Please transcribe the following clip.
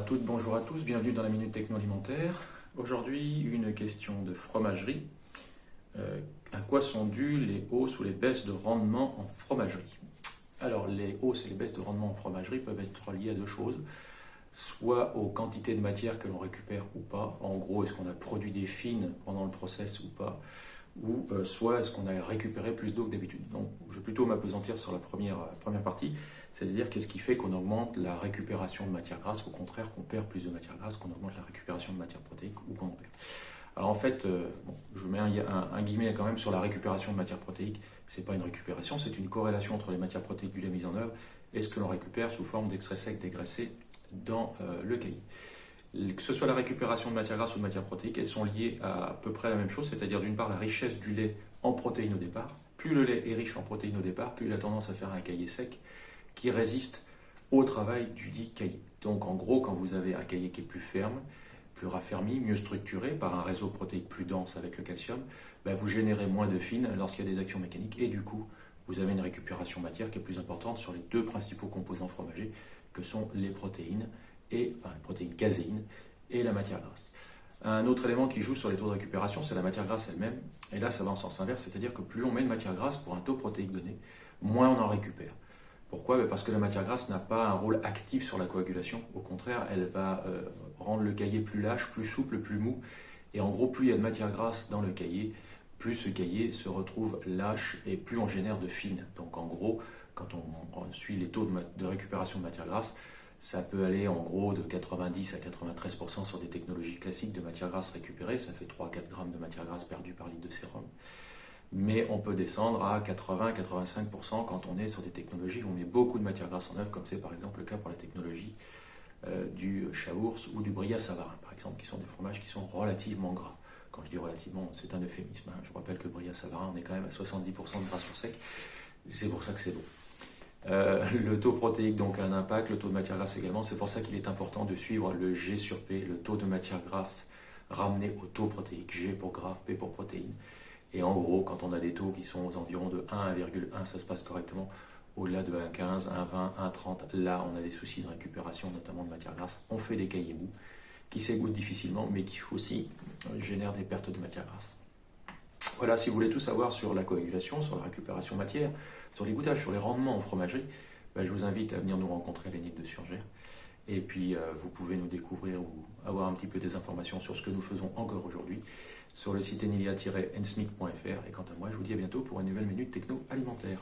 toutes, bonjour à tous, bienvenue dans la Minute Techno Alimentaire. Aujourd'hui, une question de fromagerie. À quoi sont dues les hausses ou les baisses de rendement en fromagerie? Alors, les hausses et les baisses de rendement en fromagerie peuvent être liées à deux choses. Soit aux quantités de matière que l'on récupère ou pas. En gros, est-ce qu'on a produit des fines pendant le process ou pas? Ou soit est-ce qu'on a récupéré plus d'eau que d'habitude. Donc je vais plutôt m'appesantir sur la première partie, c'est-à-dire qu'est-ce qui fait qu'on augmente la récupération de matière grasse, au contraire qu'on perd plus de matière grasse, qu'on augmente la récupération de matière protéique ou qu'on en perd. Alors en fait, je mets un guillemet quand même sur la récupération de matière protéique, c'est pas une récupération, c'est une corrélation entre les matières protéiques du lait mises en œuvre et ce que l'on récupère sous forme d'extrait sec dégraissé dans le cahier. Que ce soit la récupération de matière grasse ou de matière protéique, elles sont liées à peu près la même chose, c'est-à-dire d'une part la richesse du lait en protéines au départ. Plus le lait est riche en protéines au départ, plus il a tendance à faire un cahier sec qui résiste au travail du dit cahier. Donc en gros, quand vous avez un cahier qui est plus ferme, plus raffermi, mieux structuré par un réseau protéique plus dense avec le calcium, vous générez moins de fines lorsqu'il y a des actions mécaniques et du coup, vous avez une récupération matière qui est plus importante sur les deux principaux composants fromagers que sont les protéines, les protéines caséines et la matière grasse. Un autre élément qui joue sur les taux de récupération, c'est la matière grasse elle-même. Et là, ça va en sens inverse, c'est-à-dire que plus on met de matière grasse pour un taux protéique donné, moins on en récupère. Pourquoi? Parce que la matière grasse n'a pas un rôle actif sur la coagulation. Au contraire, elle va rendre le cahier plus lâche, plus souple, plus mou. Et en gros, plus il y a de matière grasse dans le cahier, plus ce cahier se retrouve lâche et plus on génère de fines. Donc en gros, quand on suit les taux de récupération de matière grasse, ça peut aller en gros de 90 à 93% sur des technologies classiques de matière grasse récupérée, ça fait 3-4 grammes de matière grasse perdue par litre de sérum. Mais on peut descendre à 80-85% quand on est sur des technologies où on met beaucoup de matière grasse en œuvre, comme c'est par exemple le cas pour la technologie du Chaours ou du Brillat-Savarin, par exemple, qui sont des fromages qui sont relativement gras. Quand je dis relativement, c'est un euphémisme. Je rappelle que Brillat-Savarin, on est quand même à 70% de gras sur sec, c'est pour ça que c'est bon. Le taux protéique donc a un impact, le taux de matière grasse également, c'est pour ça qu'il est important de suivre le G sur P, le taux de matière grasse ramené au taux protéique, G pour gras, P pour protéines. Et en gros, quand on a des taux qui sont aux environs de 1 à 1,1, ça se passe correctement. Au-delà de 1,15, 1,20, 1,30, là on a des soucis de récupération, notamment de matière grasse. On fait des cahiers mous qui s'égouttent difficilement, mais qui aussi génèrent des pertes de matière grasse. Voilà, si vous voulez tout savoir sur la coagulation, sur la récupération matière, sur l'égouttage, sur les rendements en fromagerie, je vous invite à venir nous rencontrer à l'ENIT de Surgères. Et puis, vous pouvez nous découvrir ou avoir un petit peu des informations sur ce que nous faisons encore aujourd'hui sur le site enilia-ensmic.fr. Et quant à moi, je vous dis à bientôt pour une nouvelle minute techno alimentaire.